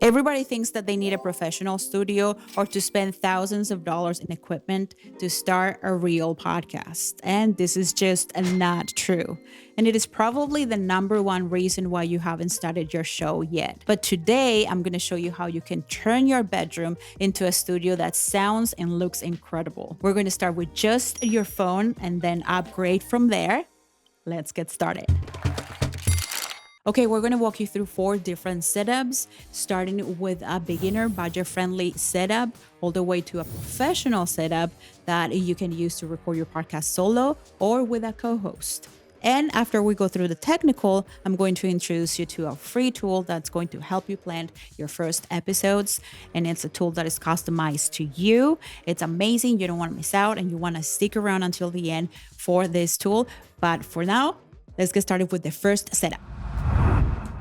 Everybody thinks that they need a professional studio or to spend thousands of dollars in equipment to start a real podcast. And this is just not true. And it is probably the number one reason why you haven't started your show yet. But today, I'm going to show you how you can turn your bedroom into a studio that sounds and looks incredible. We're going to start with just your phone and then upgrade from there. Let's get started. Okay, we're going to walk you through 4 different setups, starting with a beginner budget-friendly setup all the way to a professional setup that you can use to record your podcast solo or with a co-host. And after we go through the technical, I'm going to introduce you to a free tool that's going to help you plan your first episodes. And it's a tool that is customized to you. It's amazing. You don't want to miss out and you want to stick around until the end for this tool. But for now, let's get started with the first setup.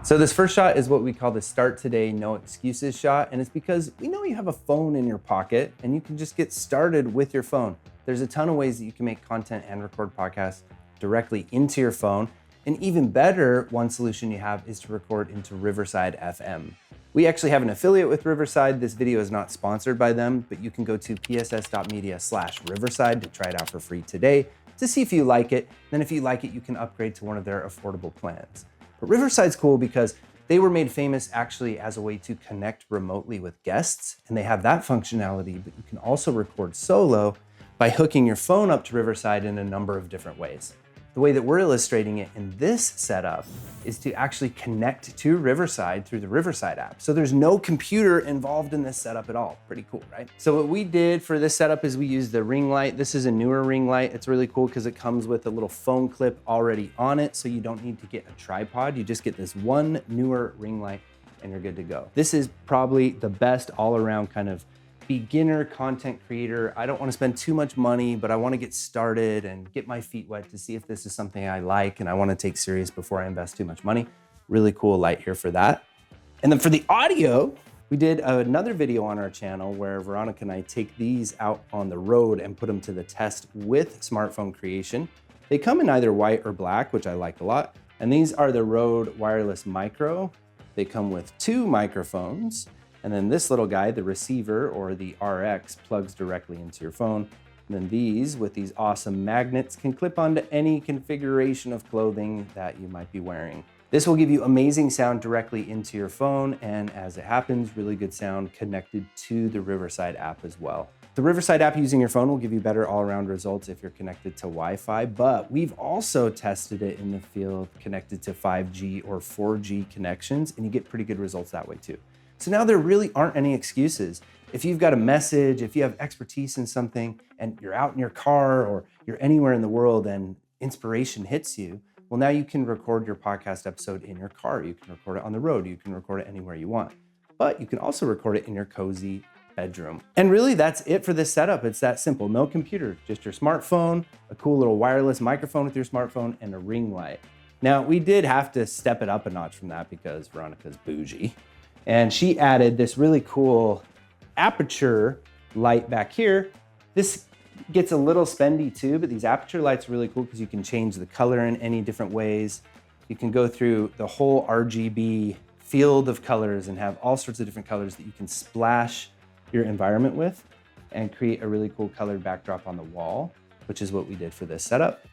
So this first shot is what we call the start today, no excuses shot. And it's because we know you have a phone in your pocket and you can just get started with your phone. There's a ton of ways that you can make content and record podcasts directly into your phone. And even better, one solution you have is to record into Riverside FM. We actually have an affiliate with Riverside. This video is not sponsored by them, but you can go to pss.media/Riverside to try it out for free today to see if you like it. Then if you like it, you can upgrade to one of their affordable plans. But Riverside's cool because they were made famous actually as a way to connect remotely with guests, and they have that functionality, but you can also record solo by hooking your phone up to Riverside in a number of different ways. The way that we're illustrating it in this setup is to actually connect to Riverside through the Riverside app. So there's no computer involved in this setup at all. Pretty cool, right? So what we did for this setup is we used the ring light. This is a newer ring light. It's really cool because it comes with a little phone clip already on it. So you don't need to get a tripod. You just get this one newer ring light and you're good to go. This is probably the best all around kind of beginner content creator. I don't want to spend too much money, but I want to get started and get my feet wet to see if this is something I like and I want to take serious before I invest too much money. Really cool light here for that. And then for the audio, we did another video on our channel where Veronica and I take these out on the road and put them to the test with smartphone creation. They come in either white or black, which I like a lot. And these are the Rode Wireless Micro. They come with 2 microphones. And then this little guy, the receiver or the RX, plugs directly into your phone. And then these, with these awesome magnets, can clip onto any configuration of clothing that you might be wearing. This will give you amazing sound directly into your phone, and as it happens, really good sound connected to the Riverside app as well. The Riverside app using your phone will give you better all-around results if you're connected to Wi-Fi, but we've also tested it in the field connected to 5G or 4G connections, and you get pretty good results that way too. So now there really aren't any excuses. If you've got a message, if you have expertise in something and you're out in your car or you're anywhere in the world and inspiration hits you, well, now you can record your podcast episode in your car. You can record it on the road. You can record it anywhere you want, but you can also record it in your cozy bedroom. And really that's it for this setup. It's that simple. No computer, just your smartphone, a cool little wireless microphone with your smartphone and a ring light. Now we did have to step it up a notch from that because Veronica's bougie. And she added this really cool aperture light back here. This gets a little spendy too, but these aperture lights are really cool because you can change the color in any different ways. You can go through the whole RGB field of colors and have all sorts of different colors that you can splash your environment with and create a really cool colored backdrop on the wall, which is what we did for this setup.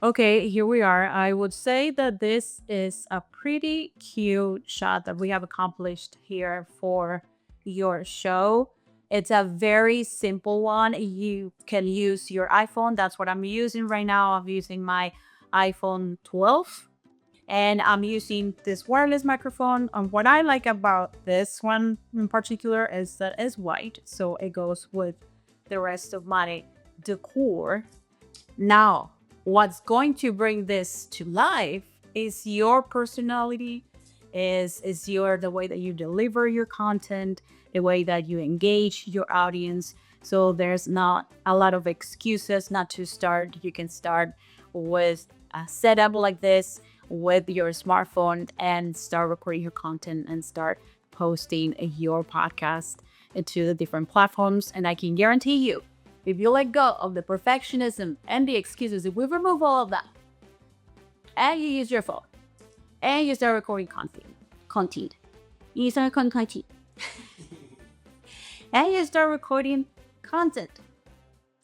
Okay, here we are. I would say that this is a pretty cute shot that we have accomplished here for your show. It's a very simple one. You can use your iPhone. That's what I'm using right now. I'm using my iPhone 12 and I'm using this wireless microphone. And what I like about this one in particular is that it's white, so it goes with the rest of my decor. Now, what's going to bring this to life is your personality, is the way that you deliver your content, the way that you engage your audience. So there's not a lot of excuses not to start. You can start with a setup like this with your smartphone and start recording your content and start posting your podcast to the different platforms. And I can guarantee you, if you let go of the perfectionism and the excuses, if we remove all of that and you use your phone and you start recording content, 一三看开启 and you start recording content,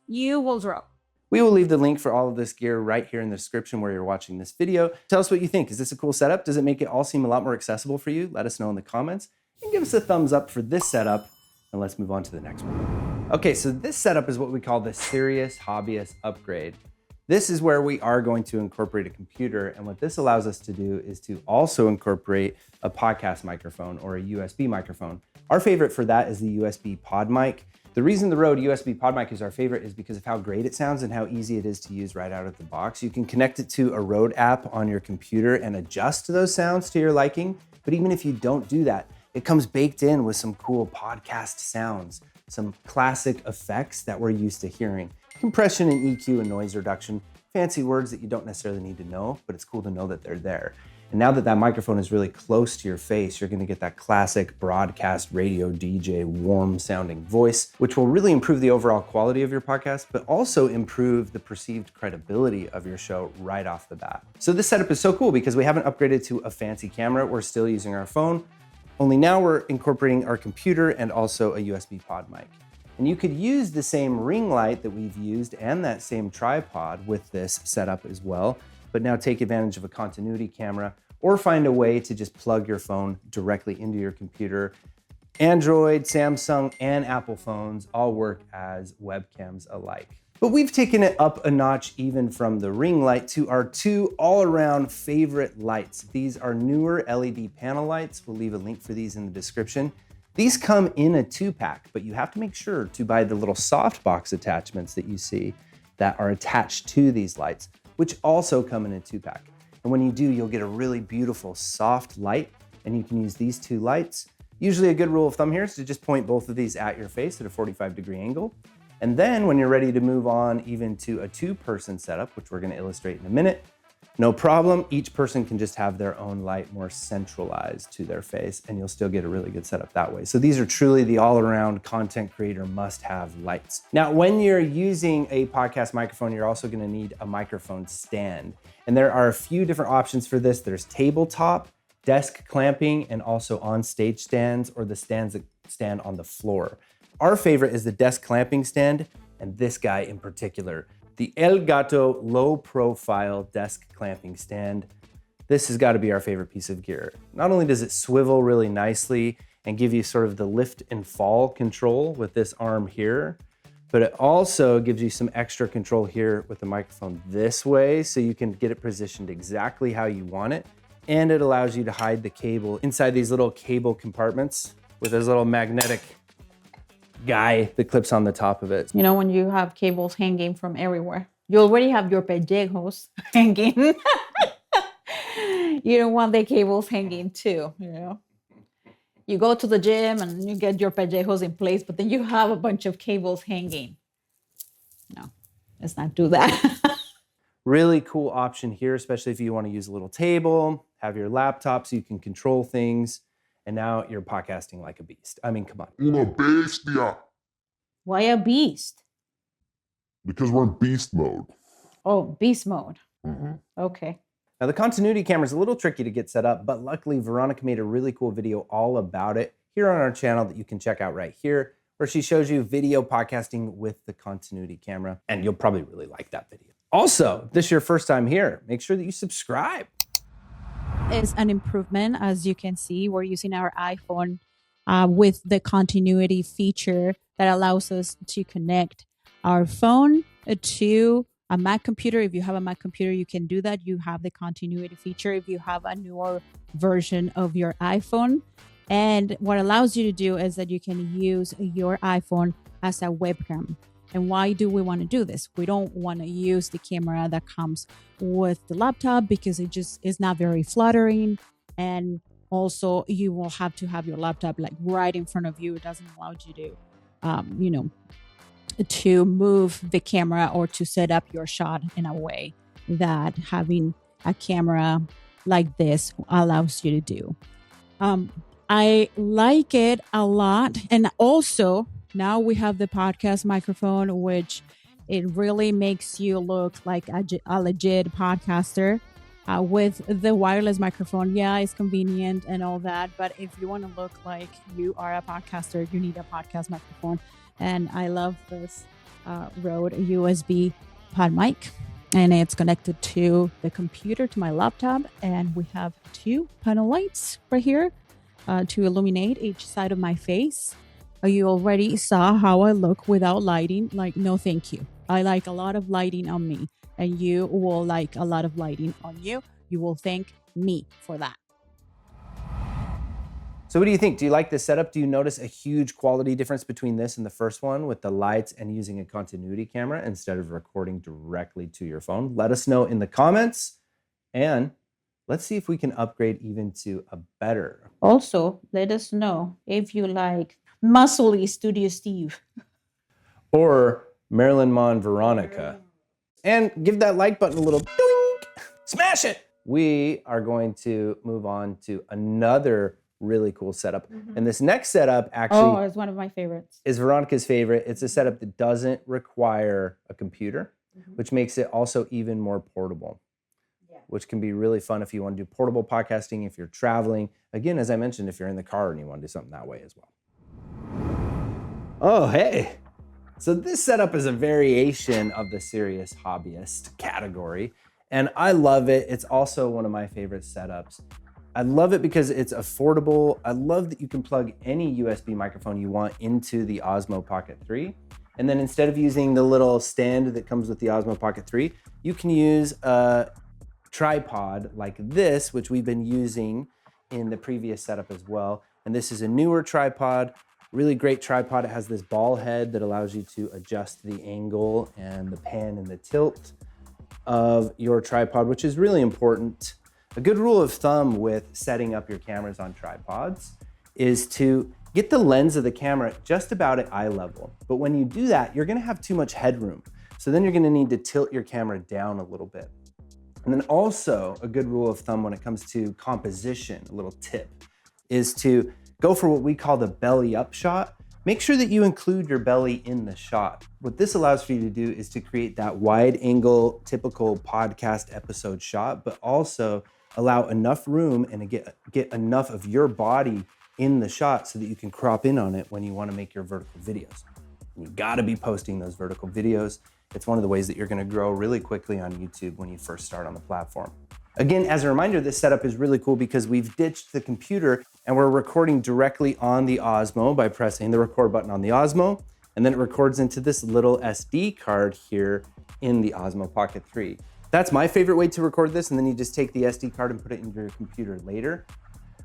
you will draw. We will leave the link for all of this gear right here in the description where you're watching this video. Tell us what you think. Is this a cool setup? Does it make it all seem a lot more accessible for you? Let us know in the comments and give us a thumbs up for this setup. And let's move on to the next one. Okay, so this setup is what we call the Serious Hobbyist upgrade. This is where we are going to incorporate a computer. And what this allows us to do is to also incorporate a podcast microphone or a USB microphone. Our favorite for that is the USB pod mic. The reason the Rode USB pod mic is our favorite is because of how great it sounds and how easy it is to use right out of the box. You can connect it to a Rode app on your computer and adjust those sounds to your liking. But even if you don't do that, it comes baked in with some cool podcast sounds, some classic effects that we're used to hearing. Compression and EQ and noise reduction, fancy words that you don't necessarily need to know, but it's cool to know that they're there. And now that that microphone is really close to your face, you're gonna get that classic broadcast radio DJ warm sounding voice, which will really improve the overall quality of your podcast, but also improve the perceived credibility of your show right off the bat. So this setup is so cool because we haven't upgraded to a fancy camera. We're still using our phone, only now we're incorporating our computer and also a USB pod mic. And you could use the same ring light that we've used and that same tripod with this setup as well, but now take advantage of a continuity camera or find a way to just plug your phone directly into your computer. Android, Samsung, and Apple phones all work as webcams alike. But we've taken it up a notch even from the ring light to our two all-around favorite lights. These are newer LED panel lights. We'll leave a link for these in the description. These come in a 2-pack, but you have to make sure to buy the little softbox attachments that you see that are attached to these lights, which also come in a 2-pack. And when you do, you'll get a really beautiful soft light, and you can use these two lights. Usually a good rule of thumb here is to just point both of these at your face at a 45-degree angle. And then when you're ready to move on even to a 2-person setup, which we're gonna illustrate in a minute, no problem, each person can just have their own light more centralized to their face, and you'll still get a really good setup that way. So these are truly the all-around content creator must-have lights. Now, when you're using a podcast microphone, you're also gonna need a microphone stand. And there are a few different options for this. There's tabletop, desk clamping, and also on-stage stands, or the stands that stand on the floor. Our favorite is the desk clamping stand, and this guy in particular, the Elgato low profile desk clamping stand. This has got to be our favorite piece of gear. Not only does it swivel really nicely and give you sort of the lift and fall control with this arm here, but it also gives you some extra control here with the microphone this way, so you can get it positioned exactly how you want it. And it allows you to hide the cable inside these little cable compartments with this little magnetic guy that clips on the top of it. You know, when you have cables hanging from everywhere, you already have your pellejos hanging. You don't want the cables hanging too, you know. You go to the gym and you get your pellejos in place, but then you have a bunch of cables hanging. No, let's not do that. Really cool option here, especially if you want to use a little table, have your laptop so you can control things. And now you're podcasting like a beast. I mean, come on. Una bestia. Why a beast? Because we're in beast mode. Oh, beast mode. Mm-hmm. Okay. Now the continuity camera is a little tricky to get set up, but luckily Veronica made a really cool video all about it here on our channel that you can check out right here, where she shows you video podcasting with the continuity camera. And you'll probably really like that video. Also, if this is your first time here, make sure that you subscribe. Is an improvement. As you can see, we're using our iPhone with the continuity feature that allows us to connect our phone to a Mac computer. If you have a Mac computer, you can do that. You have the continuity feature if you have a newer version of your iPhone. And what allows you to do is that you can use your iPhone as a webcam. And why do we want to do this? We don't want to use the camera that comes with the laptop because it just is not very flattering. And also you will have to have your laptop like right in front of you. It doesn't allow you to, to move the camera or to set up your shot in a way that having a camera like this allows you to do. I like it a lot. And also, now we have the podcast microphone, which it really makes you look like a legit podcaster. with the wireless microphone. Yeah, it's convenient and all that, but if you want to look like you are a podcaster, you need a podcast microphone. And I love this Rode USB pod mic, and it's connected to the computer, to my laptop, and we have 2 panel lights right here to illuminate each side of my face. You already saw how I look without lighting. Like, no thank you. I like a lot of lighting on me, and you will like a lot of lighting on you. You will thank me for that. So what do you think? Do you like this setup? Do you notice a huge quality difference between this and the first one with the lights and using a continuity camera instead of recording directly to your phone? Let us know in the comments, and let's see if we can upgrade even to a better. Also, let us know if you like muscly Studio Steve or Marilyn Mon Veronica. And give that like button a little doink, smash it. We are going to move on to another really cool setup. And this next setup actually it's one of my favorites. Is Veronica's favorite. It's a setup that doesn't require a computer, which makes it also even more portable, which can be really fun if you want to do portable podcasting, if you're traveling. Again, as I mentioned, if you're in the car and you want to do something that way as well. Oh, hey. So this setup is a variation of the serious hobbyist category, and I love it. It's also one of my favorite setups. I love it because it's affordable. I love that you can plug any USB microphone you want into the Osmo Pocket 3. And then instead of using the little stand that comes with the Osmo Pocket 3, you can use a tripod like this, which we've been using in the previous setup as well. And this is a newer tripod, really great tripod. It has this ball head that allows you to adjust the angle and the pan and the tilt of your tripod, which is really important. A good rule of thumb with setting up your cameras on tripods is to get the lens of the camera just about at eye level. But when you do that, you're gonna have too much headroom. So then you're gonna need to tilt your camera down a little bit. And then also a good rule of thumb when it comes to composition, a little tip, is to go for what we call the belly up shot. Make sure that you include your belly in the shot. What this allows for you to do is to create that wide angle, typical podcast episode shot, but also allow enough room and to get enough of your body in the shot so that you can crop in on it when you want to make your vertical videos. And you gotta be posting those vertical videos. It's one of the ways that you're gonna grow really quickly on YouTube when you first start on the platform. Again, as a reminder, this setup is really cool because we've ditched the computer and we're recording directly on the Osmo by pressing the record button on the Osmo, and then it records into this little SD card here in the Osmo Pocket 3. That's my favorite way to record this, and then you just take the SD card and put it into your computer later.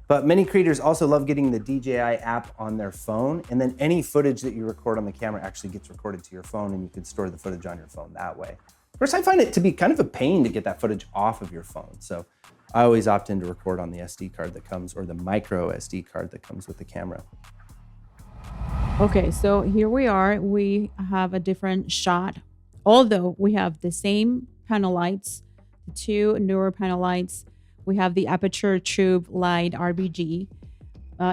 But many creators also love getting the DJI app on their phone, and then any footage that you record on the camera actually gets recorded to your phone, and you can store the footage on your phone that way. Of course, I find it to be kind of a pain to get that footage off of your phone, so I always opt in to record on the SD card that comes, or the micro SD card that comes with the camera. Okay, so here we are. We have a different shot, although we have the same panel lights, the 2 newer panel lights. We have the aperture tube light RBG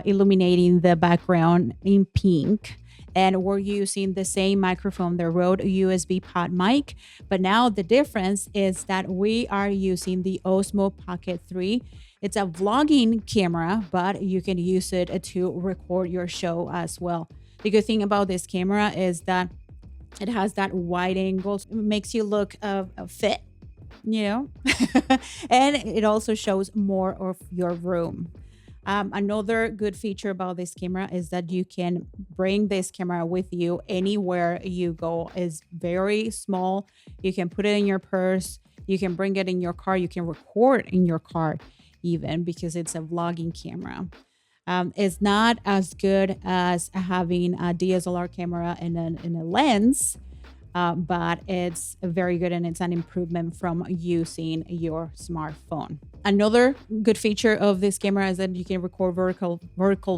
illuminating the background in pink. And we're using the same microphone, the Rode USB pod mic. But now the difference is that we are using the Osmo Pocket 3. It's a vlogging camera, but you can use it to record your show as well. The good thing about this camera is that it has that wide angle. It makes you look fit, you know, and it also shows more of your room. Another good feature about this camera is that you can bring this camera with you anywhere you go. It's very small. You can put it in your purse. You can bring it in your car. You can record in your car even because it's a vlogging camera. It's not as good as having a DSLR camera and a lens, but it's very good, and it's an improvement from using your smartphone. Another good feature of this camera is that you can record vertical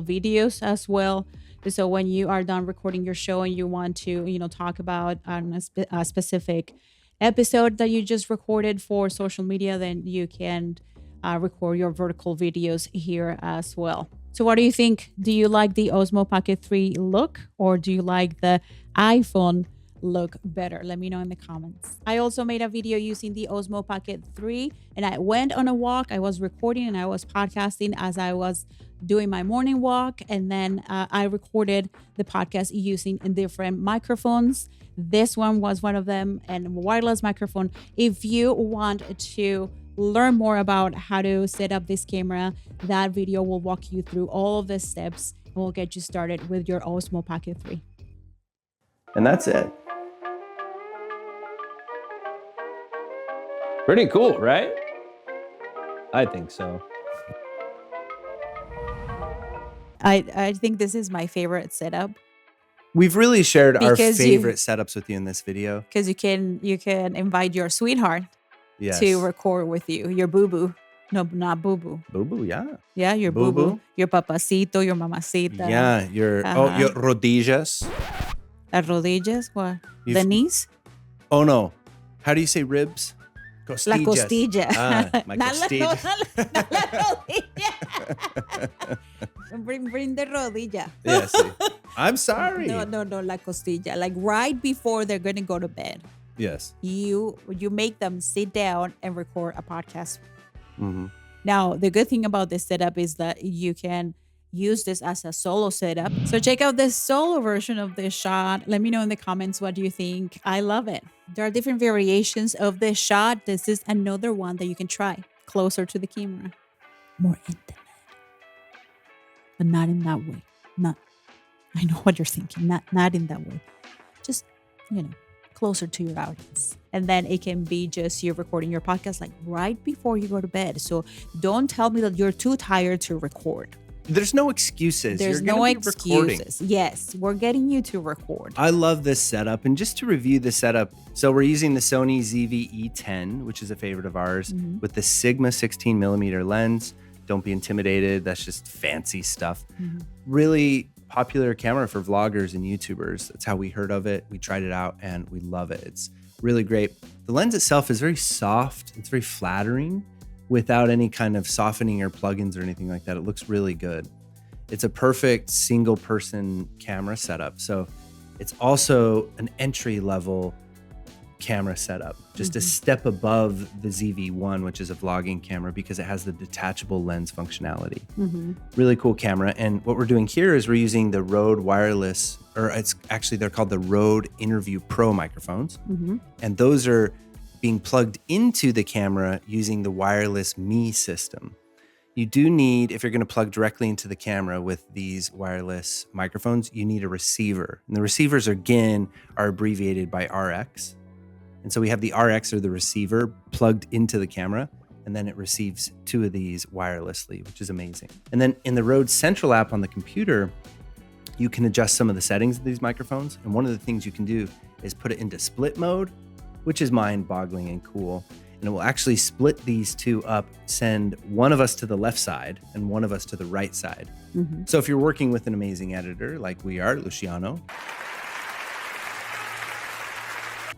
videos as well. So when you are done recording your show and you want to, talk about a specific episode that you just recorded for social media, then you can record your vertical videos here as well. So what do you think? Do you like the Osmo Pocket 3 look, or do you like the iPhone look better? Let me know in the comments. I also made a video using the Osmo Pocket 3, and I went on a walk. I was recording and I was podcasting as I was doing my morning walk, and then I recorded the podcast using different microphones. This one was one of them, and wireless microphone. If you want to learn more about how to set up this camera, that video will walk you through all of the steps and will get you started with your Osmo Pocket 3. And that's it. Pretty cool, right? I think so. I think this is my favorite setup We've really shared our Because favorite setups with you in this video. because you can invite your sweetheart Yes. to record with you, your boo-boo. No, not boo-boo. Boo-boo, yeah. Yeah, your boo-boo, Boo-boo. your papacito, your mamacita. Yeah, your your rodillas. Las rodillas, what? The You've- knees? Oh no. How do you say ribs? La Costillas. costilla. Ah, my Not la- costilla. not la rodilla. Bring the rodilla. Yeah, see. I'm sorry. No, la costilla. Like right before they're gonna go to bed, Yes. you make them sit down and record a podcast. Mm-hmm. Now, the good thing about this setup is that you can use this as a solo setup. So check out the solo version of this shot. Let me know in the comments what you think. I love it. There are different variations of this shot. This is another one that you can try closer to the camera. More intimate. But not in that way. Not, I know what you're thinking. Not in that way. Just, closer to your audience. And then it can be just you recording your podcast like right before you go to bed. So don't tell me that you're too tired to record. There's no excuses. There's You're no gonna be recording. excuses. Yes, we're getting you to record. I love this setup. And just to review the setup, so we're using the Sony ZV-E10, which is a favorite of ours, with the Sigma 16 millimeter lens. Don't be intimidated. That's just fancy stuff. Really popular camera for vloggers and YouTubers. That's how we heard of it. We tried it out and we love it. It's really great. The lens itself is very soft. It's very flattering without any kind of softening or plugins or anything like that. It looks really good. It's a perfect single person camera setup. So it's also an entry level camera setup, just a step above the ZV-1, which is a vlogging camera because it has the detachable lens functionality. Really cool camera. And what we're doing here is we're using the Rode wireless, or it's actually, they're called the Rode Interview Pro microphones. And those are being plugged into the camera using the wireless Me system. You do need, if you're going to plug directly into the camera with these wireless microphones, you need a receiver. And the receivers, again, are abbreviated by RX. And so we have the RX, or the receiver, plugged into the camera, and then it receives two of these wirelessly, which is amazing. And then in the Rode Central app on the computer, you can adjust some of the settings of these microphones. And one of the things you can do is put it into split mode, which is mind-boggling and cool. And it will actually split these two up, send one of us to the left side and one of us to the right side. So if you're working with an amazing editor like we are, Luciano,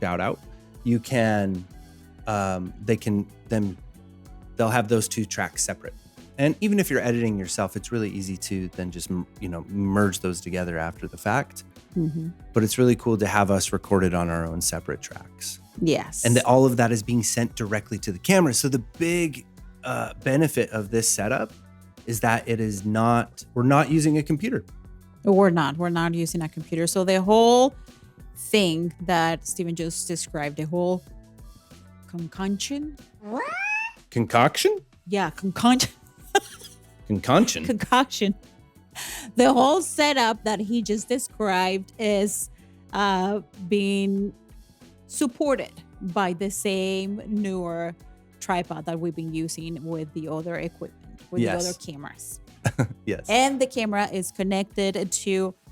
shout out, you can, they'll have those two tracks separate. And even if you're editing yourself, it's really easy to then just, merge those together after the fact. But it's really cool to have us recorded on our own separate tracks. Yes. And all of that is being sent directly to the camera. So the big benefit of this setup is that we're not using a computer. We're not using a computer. So the whole thing that Steven just described, the whole concoction. Concoction? Yeah, concoction. Concoction. The whole setup that he just described is being supported by the same newer tripod that we've been using with the other equipment, with the other cameras. Yes. And the camera is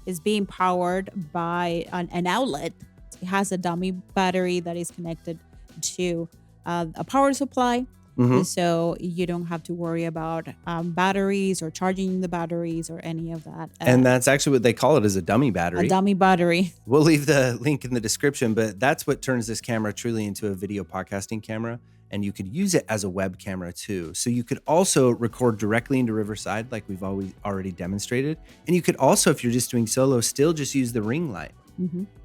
is being powered by an outlet. It has a dummy battery that is connected to a power supply. So you don't have to worry about batteries or charging the batteries or any of that. And that's actually what they call it, is a dummy battery. A dummy battery. We'll leave the link in the description, but that's what turns this camera truly into a video podcasting camera. And you could use it as a web camera too. So you could also record directly into Riverside like we've already demonstrated. And you could also, if you're just doing solo, still just use the ring light.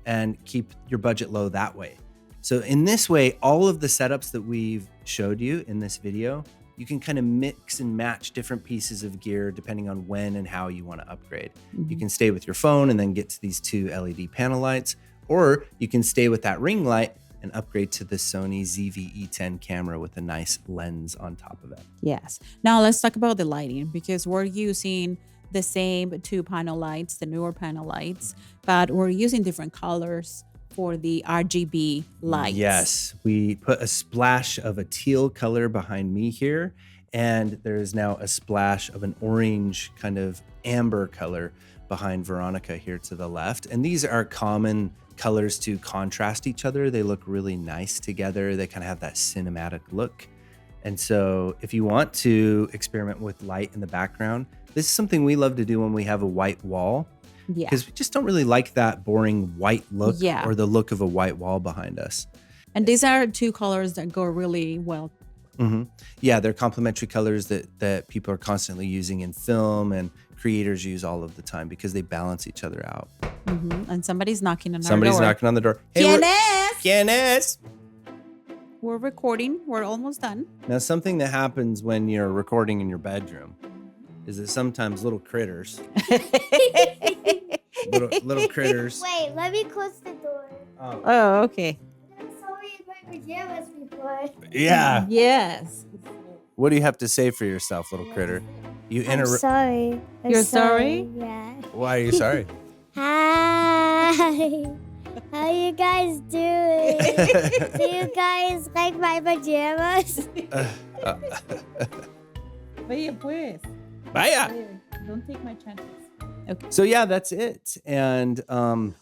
and keep your budget low that way. So in this way, all of the setups that we've showed you in this video, you can kind of mix and match different pieces of gear depending on when and how you want to upgrade. You can stay with your phone and then get to these 2 LED panel lights, or you can stay with that ring light and upgrade to the Sony ZV-E10 camera with a nice lens on top of it. Yes. Now let's talk about the lighting, because we're using the same 2 panel lights, the newer panel lights, but we're using different colors for the RGB lights. Yes, we put a splash of a teal color behind me here, and there is now a splash of an orange kind of amber color behind Veronica here to the left. And these are common colors to contrast each other. They look really nice together. They kind of have that cinematic look. And so if you want to experiment with light in the background, this is something we love to do when we have a white wall. Yeah. Because we just don't really like that boring white look Yeah. or the look of a white wall behind us. And these are 2 colors that go really well. Yeah, they're complementary colors that people are constantly using in film, and creators use all of the time because they balance each other out. And somebody's knocking on Somebody's our door. knocking on the door. ¿Quién es? ¿Quién es? We're recording. We're almost done. Now, something that happens when you're recording in your bedroom is that sometimes little critters, little critters. Wait, let me close the door. Oh, okay. I'm sorry in my pajamas before. Yeah. Yes. What do you have to say for yourself, little critter? You I'm sorry. You're sorry? Yeah. Why are you sorry? Hi. How you guys doing? Do you guys like my pajamas? Vaya pues. Vaya. Don't take my chances. Okay. So yeah, that's it. And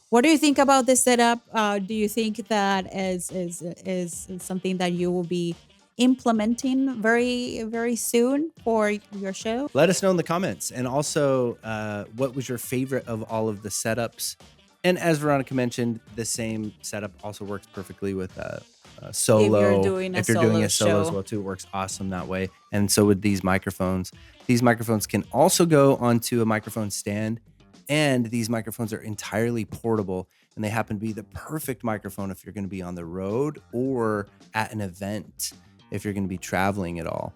What do you think about this setup? Do you think that is something that you will be implementing very, very soon for your show? let us know in the comments. And also, what was your favorite of all of the setups? And as Veronica mentioned, the same setup also works perfectly with solo. If you're doing a solo solo as show. well too, it works awesome that way. And so with these microphones. These microphones can also go onto a microphone stand, and these microphones are entirely portable, and they happen to be the perfect microphone if you're going to be on the road or at an event, if you're going to be traveling at all.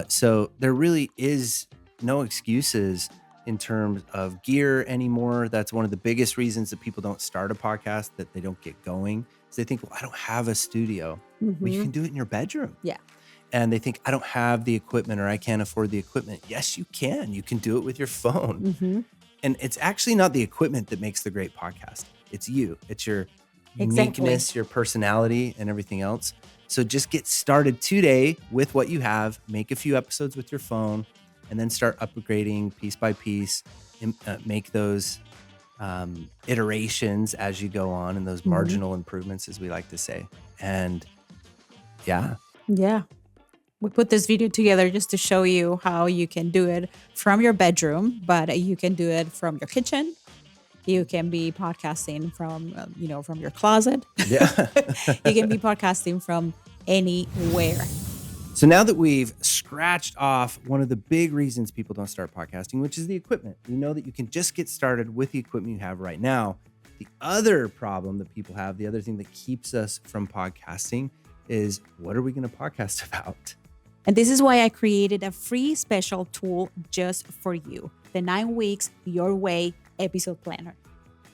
So there really is no excuses in terms of gear anymore. That's one of the biggest reasons that people don't start a podcast, that they don't get going. So they think, well, I don't have a studio. Well, you can do it in your bedroom. Yeah. And they think, I don't have the equipment, or I can't afford the equipment. Yes, you can. You can do it with your phone. And it's actually not the equipment that makes the great podcast. It's you. It's your uniqueness, your personality, and everything else. So just get started today with what you have. Make a few episodes with your phone, and then start upgrading piece by piece. Make those iterations as you go on, and those marginal improvements, as we like to say. And yeah. We put this video together just to show you how you can do it from your bedroom, but you can do it from your kitchen. You can be podcasting from, from your closet. Yeah. You can be podcasting from anywhere. So now that we've scratched off one of the big reasons people don't start podcasting, which is the equipment, you know that you can just get started with the equipment you have right now. The other problem that people have, the other thing that keeps us from podcasting, is what are we going to podcast about? And this is why I created a free special tool just for you, the 9 weeks your way episode planner.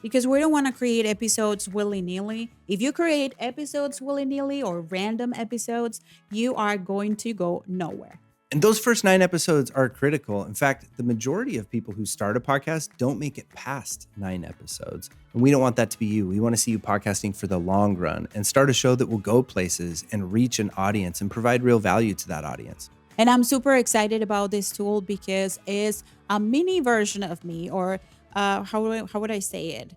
Because we don't want to create episodes willy-nilly. If you create episodes willy-nilly or random episodes, you are going to go nowhere. And those first 9 episodes are critical. In fact, the majority of people who start a podcast don't make it past 9 episodes. And we don't want that to be you. We want to see you podcasting for the long run and start a show that will go places and reach an audience and provide real value to that audience. And I'm super excited about this tool because it's a mini version of me, or how would I say it?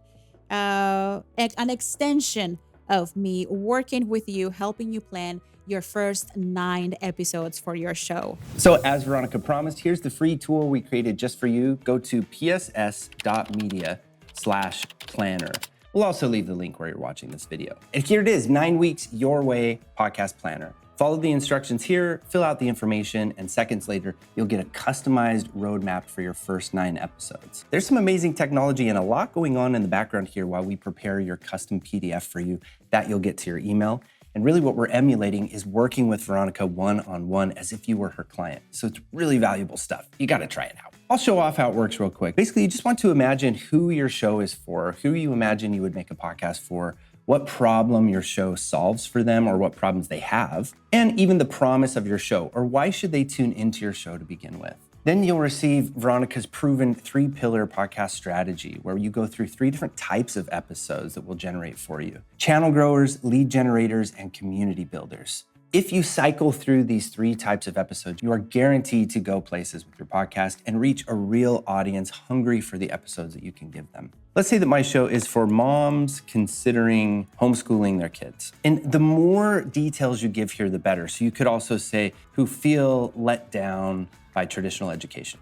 An extension of me working with you, helping you plan your first 9 episodes for your show. So as Veronica promised, here's the free tool we created just for you. Go to pss.media/planner. We'll also leave the link where you're watching this video. And here it is, 9 weeks your way podcast planner. Follow the instructions here, fill out the information, and seconds later, you'll get a customized roadmap for your first 9 episodes. There's some amazing technology and a lot going on in the background here while we prepare your custom PDF for you that you'll get to your email. And really what we're emulating is working with Veronica one-on-one as if you were her client. So it's really valuable stuff. You gotta try it out. I'll show off how it works real quick. Basically, you just want to imagine who your show is for, who you imagine you would make a podcast for, what problem your show solves for them or what problems they have, and even the promise of your show, or why should they tune into your show to begin with. Then you'll receive Veronica's proven 3-pillar podcast strategy, where you go through 3 different types of episodes that will generate for you: channel growers, lead generators, and community builders. If you cycle through these 3 types of episodes, you are guaranteed to go places with your podcast and reach a real audience hungry for the episodes that you can give them. Let's say that my show is for moms considering homeschooling their kids. And the more details you give here, the better. So you could also say who feel let down by traditional education.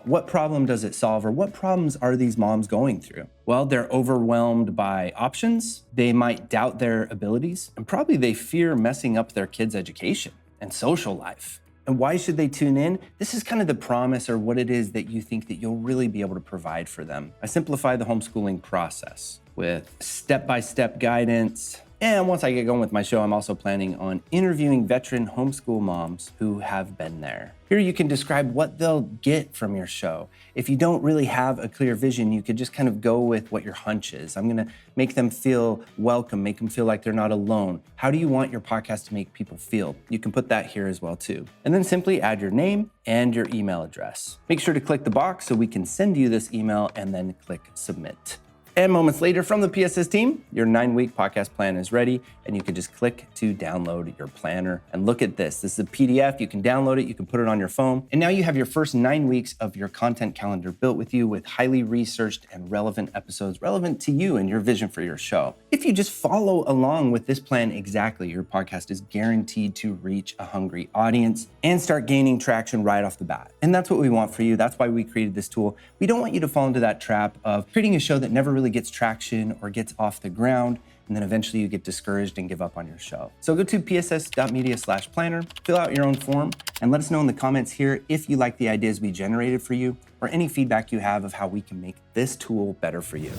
What problem does it solve, or what problems are these moms going through? Well, they're overwhelmed by options. They might doubt their abilities, and probably they fear messing up their kids' education and social life. And why should they tune in? This is kind of the promise, or what it is that you think that you'll really be able to provide for them. I simplify the homeschooling process with step-by-step guidance. And once I get going with my show, I'm also planning on interviewing veteran homeschool moms who have been there. Here you can describe what they'll get from your show. If you don't really have a clear vision, you could just kind of go with what your hunch is. I'm gonna make them feel welcome, make them feel like they're not alone. How do you want your podcast to make people feel? You can put that here as well too. And then simply add your name and your email address. Make sure to click the box so we can send you this email and then click submit. And moments later from the PSS team, your 9-week podcast plan is ready, and you can just click to download your planner. And look at this. This is a PDF. You can download it. You can put it on your phone. And now you have your first 9 weeks of your content calendar built with you with highly researched and relevant episodes relevant to you and your vision for your show. If you just follow along with this plan exactly, your podcast is guaranteed to reach a hungry audience and start gaining traction right off the bat. And that's what we want for you. That's why we created this tool. We don't want you to fall into that trap of creating a show that never really gets traction or gets off the ground, and then eventually you get discouraged and give up on your show. So go to pss.media/planner, fill out your own form, and let us know in the comments here if you like the ideas we generated for you, or any feedback you have of how we can make this tool better for you.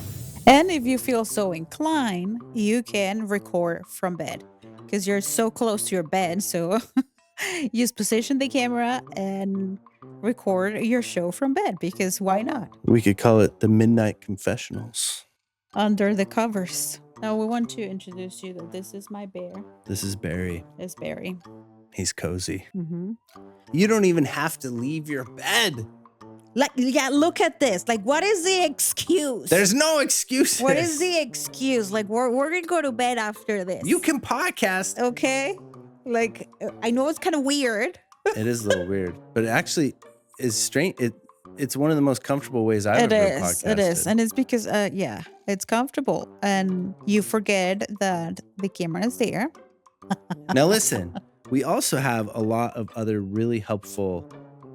And if you feel so inclined, you can record from bed because you're so close to your bed. So just position the camera and record your show from bed, because why not? We could call it the Midnight Confessionals. Under the covers. Now we want to introduce you that this is my bear. This is Barry. It's Barry. He's cozy. Mm-hmm. You don't even have to leave your bed. Like, yeah, look at this. Like, what is the excuse? There's no excuses. What is the excuse? Like, we're gonna go to bed after this. You can podcast. Okay. Like, I know it's kind of weird. It is a little weird, but it actually is strange. It's one of the most comfortable ways I've ever podcasted. It is. And it's because, yeah, it's comfortable. And you forget that the camera is there. Now listen, we also have a lot of other really helpful,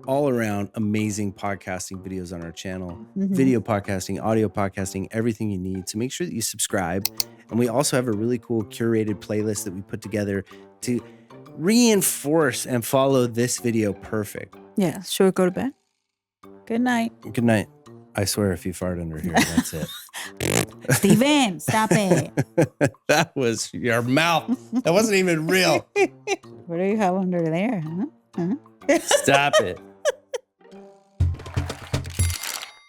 all around amazing podcasting videos on our channel. Mm-hmm. Video podcasting, audio podcasting, everything you need. So make sure that you subscribe. And we also have a really cool curated playlist that we put together to reinforce and follow this video perfect. Yeah. Should we go to bed? Good night. Good night. I swear if you fart under here, that's it. Steven, stop it. That was your mouth. That wasn't even real. What do you have under there? Huh? Stop it.